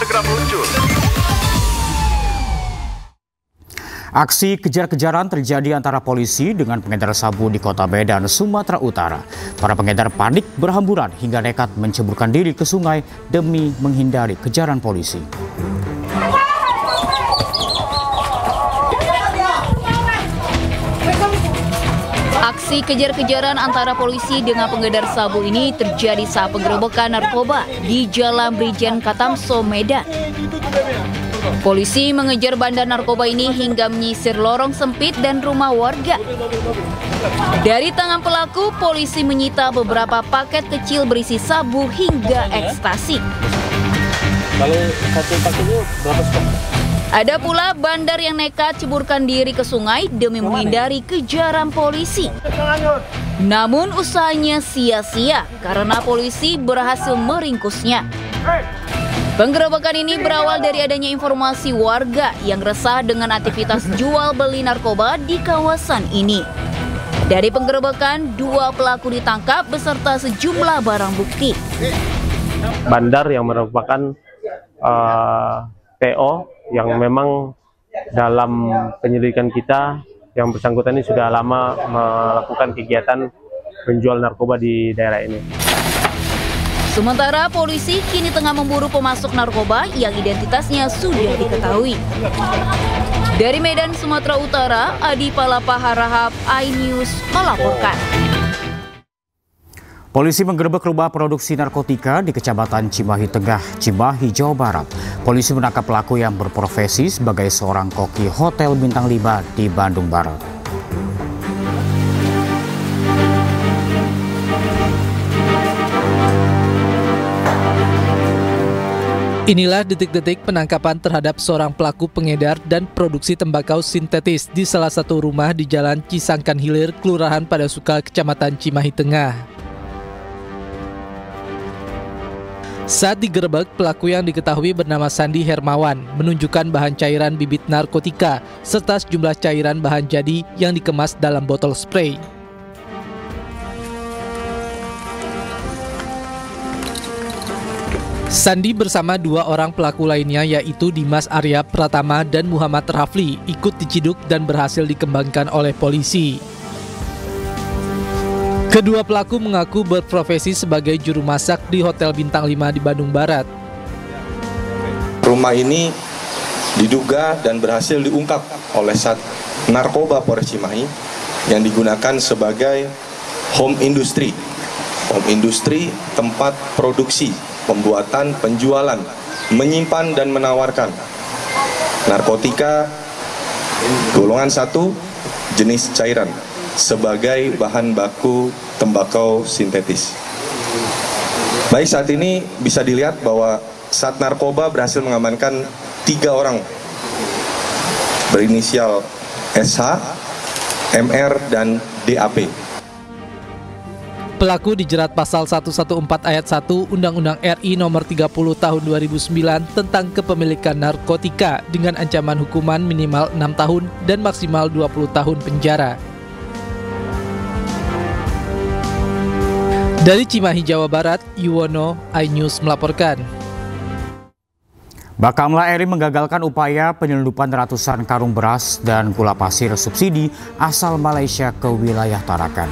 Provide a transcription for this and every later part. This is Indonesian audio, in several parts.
segera meluncur. Aksi kejar-kejaran terjadi antara polisi dengan pengedar sabu di Kota Medan, Sumatera Utara. Para pengedar panik berhamburan hingga nekat menceburkan diri ke sungai demi menghindari kejaran polisi. Aksi kejar-kejaran antara polisi dengan pengedar sabu ini terjadi saat penggerebekan narkoba di Jalan Brigjen Katamso, Medan. Polisi mengejar bandar narkoba ini hingga menyisir lorong sempit dan rumah warga. Dari tangan pelaku, polisi menyita beberapa paket kecil berisi sabu hingga ekstasi. Kalau satu paketnya berapa stok? Ada pula bandar yang nekat ceburkan diri ke sungai demi menghindari kejaran polisi. Namun usahanya sia-sia karena polisi berhasil meringkusnya. Penggerebekan ini berawal dari adanya informasi warga yang resah dengan aktivitas jual beli narkoba di kawasan ini. Dari penggerebekan, 2 pelaku ditangkap beserta sejumlah barang bukti. Bandar yang merupakan PO yang memang dalam penyelidikan kita yang bersangkutan ini sudah lama melakukan kegiatan penjual narkoba di daerah ini. Sementara polisi kini tengah memburu pemasok narkoba yang identitasnya sudah diketahui. Dari Medan, Sumatera Utara, Adi Palapa Harahap, iNews melaporkan. Polisi menggerebek rumah produksi narkotika di Kecamatan Cimahi Tengah, Cimahi, Jawa Barat. Polisi menangkap pelaku yang berprofesi sebagai seorang koki Hotel Bintang 5 di Bandung Barat. Inilah detik-detik penangkapan terhadap seorang pelaku pengedar dan produksi tembakau sintetis di salah satu rumah di Jalan Cisangkan Hilir, Kelurahan Padasuka, Kecamatan Cimahi Tengah. Saat digerebek, pelaku yang diketahui bernama Sandi Hermawan menunjukkan bahan cairan bibit narkotika serta sejumlah cairan bahan jadi yang dikemas dalam botol spray. Sandi bersama 2 orang pelaku lainnya yaitu Dimas Arya Pratama dan Muhammad Rafli ikut diciduk dan berhasil dikembangkan oleh polisi. Kedua pelaku mengaku berprofesi sebagai juru masak di Hotel Bintang 5 di Bandung Barat. Rumah ini diduga dan berhasil diungkap oleh Sat Narkoba Polres Cimahi yang digunakan sebagai home industry. Home industry tempat produksi, pembuatan, penjualan, menyimpan dan menawarkan narkotika golongan 1 jenis cairan sebagai bahan baku tembakau sintetis. Baik, saat ini bisa dilihat bahwa Sat Narkoba berhasil mengamankan 3 orang berinisial SH, MR, dan DAP. Pelaku dijerat pasal 114 ayat 1 Undang-Undang RI nomor 30 tahun 2009 tentang kepemilikan narkotika dengan ancaman hukuman minimal 6 tahun dan maksimal 20 tahun penjara. Dari Cimahi, Jawa Barat, Yuwono, iNews melaporkan. Bakamla RI menggagalkan upaya penyelundupan ratusan karung beras dan gula pasir subsidi asal Malaysia ke wilayah Tarakan.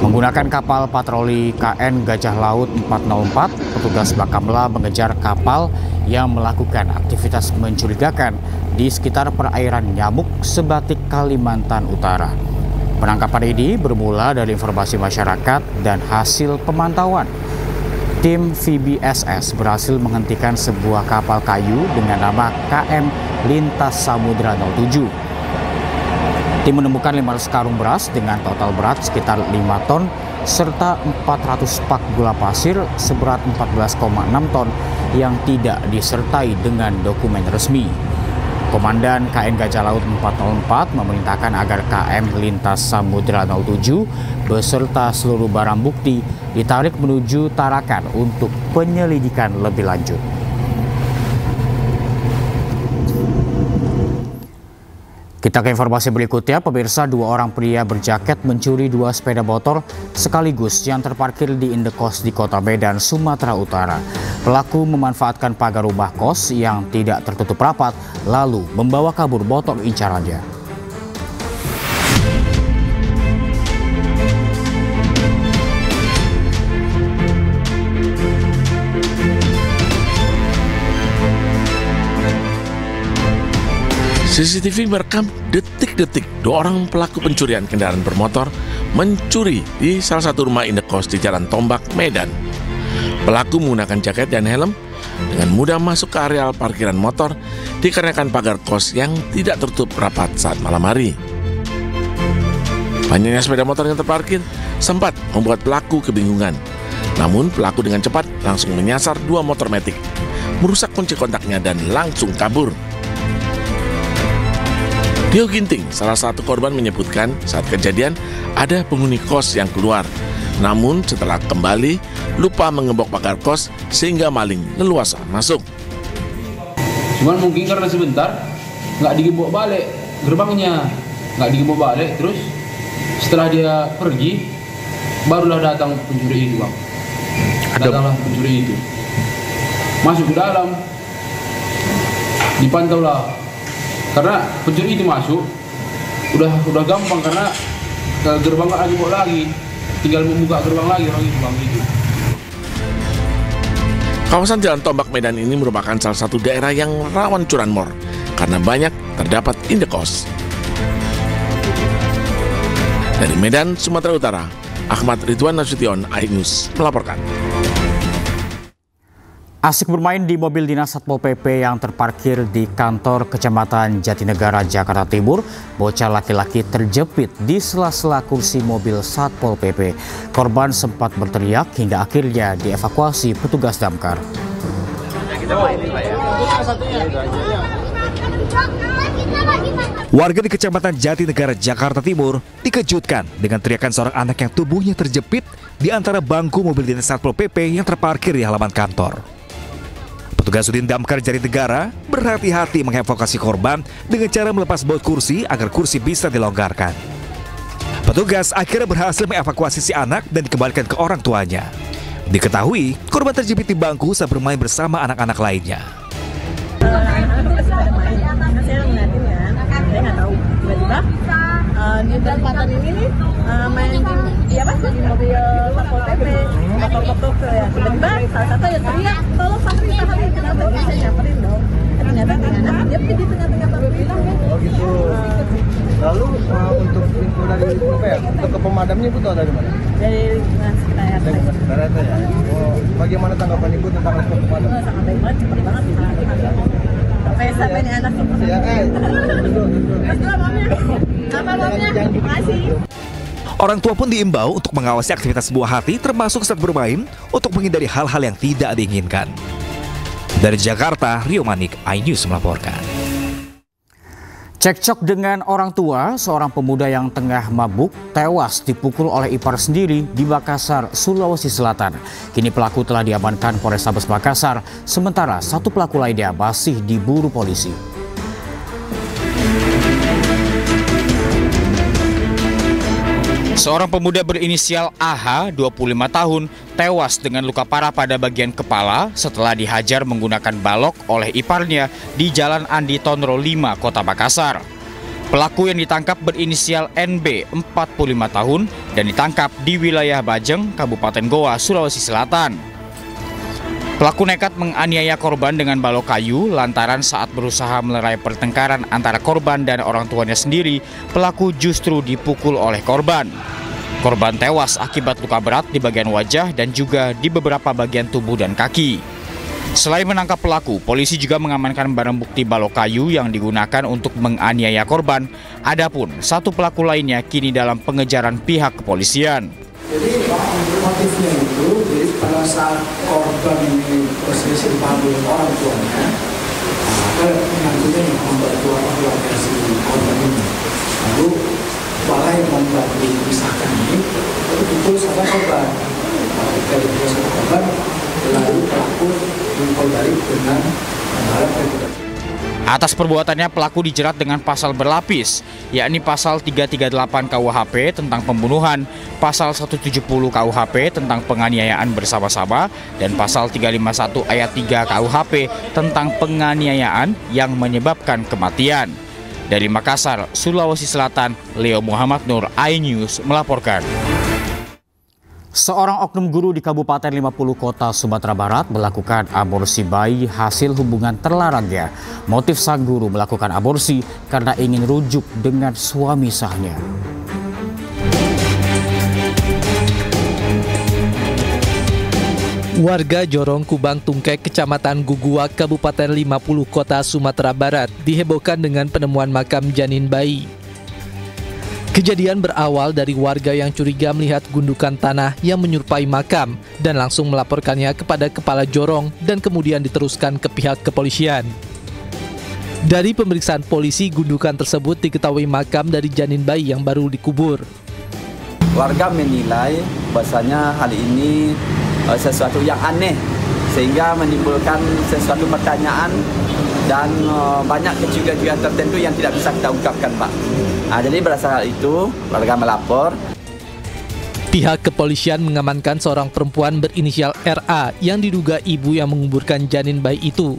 Menggunakan kapal patroli KN Gajah Laut 404, petugas Bakamla mengejar kapal yang melakukan aktivitas mencurigakan di sekitar perairan Nyamuk, Sebatik, Kalimantan Utara. Penangkapan ini bermula dari informasi masyarakat dan hasil pemantauan. Tim VBSS berhasil menghentikan sebuah kapal kayu dengan nama KM Lintas Samudra 07. Tim menemukan 500 karung beras dengan total berat sekitar 5 ton serta 400 pak gula pasir seberat 14,6 ton yang tidak disertai dengan dokumen resmi. Komandan KN Gajah Laut 404 memerintahkan agar KM Lintas Samudra 07 beserta seluruh barang bukti ditarik menuju Tarakan untuk penyelidikan lebih lanjut. Kita ke informasi berikutnya, pemirsa, 2 orang pria berjaket mencuri 2 sepeda motor sekaligus yang terparkir di indekos di Kota Medan, Sumatera Utara. Pelaku memanfaatkan pagar rumah kos yang tidak tertutup rapat, lalu membawa kabur motor incarannya. CCTV merekam detik-detik 2 orang pelaku pencurian kendaraan bermotor mencuri di salah satu rumah indekos di Jalan Tombak, Medan. Pelaku menggunakan jaket dan helm dengan mudah masuk ke areal parkiran motor dikarenakan pagar kos yang tidak tertutup rapat saat malam hari. Banyaknya sepeda motor yang terparkir sempat membuat pelaku kebingungan. Namun pelaku dengan cepat langsung menyasar 2 motor matic, merusak kunci kontaknya dan langsung kabur. Rio Ginting, salah satu korban, menyebutkan saat kejadian ada penghuni kos yang keluar. Namun setelah kembali, lupa mengembok pagar kos sehingga maling leluasa masuk. Cuman mungkin karena sebentar nggak digembok balik gerbangnya, terus setelah dia pergi, barulah datang pencuri itu, Bang. Datanglah pencuri itu, masuk ke dalam, dipantaulah. Karena pencuri itu masuk, udah gampang karena gerbang nggak digembok lagi, tinggal membuka gerbang lagi orang itu, Bang, gitu. Kawasan Jalan Tombak Medan ini merupakan salah satu daerah yang rawan curanmor karena banyak terdapat indekos. Dari Medan, Sumatera Utara, Ahmad Ridwan Nasution, iNews melaporkan. Asik bermain di mobil dinas Satpol PP yang terparkir di kantor Kecamatan Jatinegara, Jakarta Timur, bocah laki-laki terjepit di sela-sela kursi mobil Satpol PP. Korban sempat berteriak hingga akhirnya dievakuasi petugas damkar. Warga di Kecamatan Jatinegara, Jakarta Timur dikejutkan dengan teriakan seorang anak yang tubuhnya terjepit di antara bangku mobil dinas Satpol PP yang terparkir di halaman kantor. Petugas Sudin Damkar Jatinegara berhati-hati mengevakuasi korban dengan cara melepas baut kursi agar kursi bisa dilonggarkan. Petugas akhirnya berhasil mengevakuasi si anak dan dikembalikan ke orang tuanya. Diketahui korban terjepit di bangku saat bermain bersama anak-anak lainnya. Saya ngeliatin kan, saya nggak tahu tiba-tiba di perempatan ini nih main di mobil Satpol PP, tok ya. Tiba-tiba salah satu yang teriak, tolong samperin, kenapa bisa nyamperin dong? Ternyata anak dia di tengah-tengah parkiran. Oh gitu. Lalu untuk info dari apa ya? Untuk ke pemadamnya Ibu tahu dari mana? Dari sekitar RT ya. Oh, bagaimana tanggapan Ibu tentang respon pemadam? Sangat baik banget, cepet banget. Sampai nih anak tuh. Ya, Orang tua pun diimbau untuk mengawasi aktivitas buah hati termasuk saat bermain untuk menghindari hal-hal yang tidak diinginkan. Dari Jakarta, Rio Manik, iNews melaporkan. Cekcok dengan orang tua, seorang pemuda yang tengah mabuk tewas dipukul oleh ipar sendiri di Makassar, Sulawesi Selatan. Kini pelaku telah diamankan Polrestabes Makassar, sementara satu pelaku lainnya masih diburu polisi. Seorang pemuda berinisial AH, 25 tahun, tewas dengan luka parah pada bagian kepala setelah dihajar menggunakan balok oleh iparnya di Jalan Andi Tonro 5, Kota Makassar. Pelaku yang ditangkap berinisial NB, 45 tahun, dan ditangkap di wilayah Bajeng, Kabupaten Goa, Sulawesi Selatan. Pelaku nekat menganiaya korban dengan balok kayu lantaran saat berusaha melerai pertengkaran antara korban dan orang tuanya sendiri, pelaku justru dipukul oleh korban. Korban tewas akibat luka berat di bagian wajah dan juga di beberapa bagian tubuh dan kaki. Selain menangkap pelaku, polisi juga mengamankan barang bukti balok kayu yang digunakan untuk menganiaya korban. Adapun satu pelaku lainnya kini dalam pengejaran pihak kepolisian. Jadi motifnya itu, jadi pada saat korban ini posisi dipanggil orang tuanya, maka menantunya yang membantu keluarga si korban ini. Lalu malah yang membantu dipisahkan ini, itu pukul sama korban. Dari pukul sama korban, lalu pelaku mengkol balik dengan membalas reputasi. Atas perbuatannya pelaku dijerat dengan pasal berlapis, yakni pasal 338 KUHP tentang pembunuhan, pasal 170 KUHP tentang penganiayaan bersama-sama, dan pasal 351 ayat 3 KUHP tentang penganiayaan yang menyebabkan kematian. Dari Makassar, Sulawesi Selatan, Leo Muhammad Nur, iNews melaporkan. Seorang oknum guru di Kabupaten 50 Kota Sumatera Barat melakukan aborsi bayi hasil hubungan terlarangnya. Motif sang guru melakukan aborsi karena ingin rujuk dengan suami sahnya. Warga Jorong Kubang Tungkek, Kecamatan Gugua, Kabupaten 50 Kota Sumatera Barat dihebohkan dengan penemuan makam janin bayi. Kejadian berawal dari warga yang curiga melihat gundukan tanah yang menyerupai makam dan langsung melaporkannya kepada Kepala Jorong dan kemudian diteruskan ke pihak kepolisian. Dari pemeriksaan polisi, gundukan tersebut diketahui makam dari janin bayi yang baru dikubur. Warga menilai bahasanya hal ini sesuatu yang aneh sehingga menimbulkan sesuatu pertanyaan dan banyak kecurigaan tertentu yang tidak bisa kita ungkapkan, Pak. Jadi berdasarkan hal itu, warga melapor. Pihak kepolisian mengamankan seorang perempuan berinisial RA yang diduga ibu yang menguburkan janin bayi itu.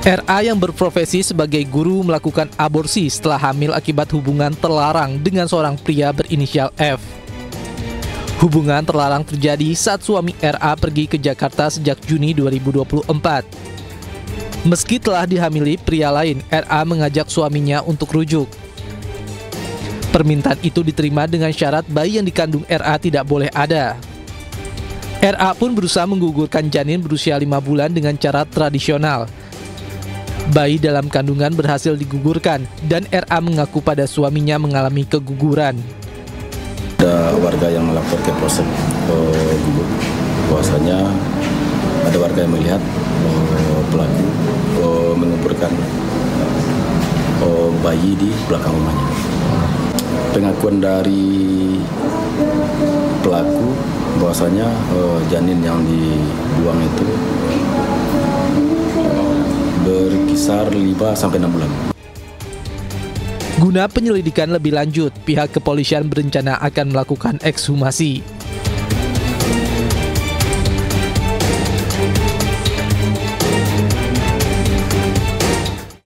RA yang berprofesi sebagai guru melakukan aborsi setelah hamil akibat hubungan terlarang dengan seorang pria berinisial F. Hubungan terlarang terjadi saat suami RA pergi ke Jakarta sejak Juni 2024. Meski telah dihamili pria lain, RA mengajak suaminya untuk rujuk. Permintaan itu diterima dengan syarat bayi yang dikandung RA tidak boleh ada. RA pun berusaha menggugurkan janin berusia 5 bulan dengan cara tradisional. Bayi dalam kandungan berhasil digugurkan dan RA mengaku pada suaminya mengalami keguguran. Ada warga yang melapor ke Polsek Gugur bahwasanya ada warga yang melihat pelaku menguburkan bayi di belakang rumahnya. Pengakuan dari pelaku bahwasanya janin yang dibuang itu berkisar 5-6 bulan. Guna penyelidikan lebih lanjut, pihak kepolisian berencana akan melakukan ekshumasi.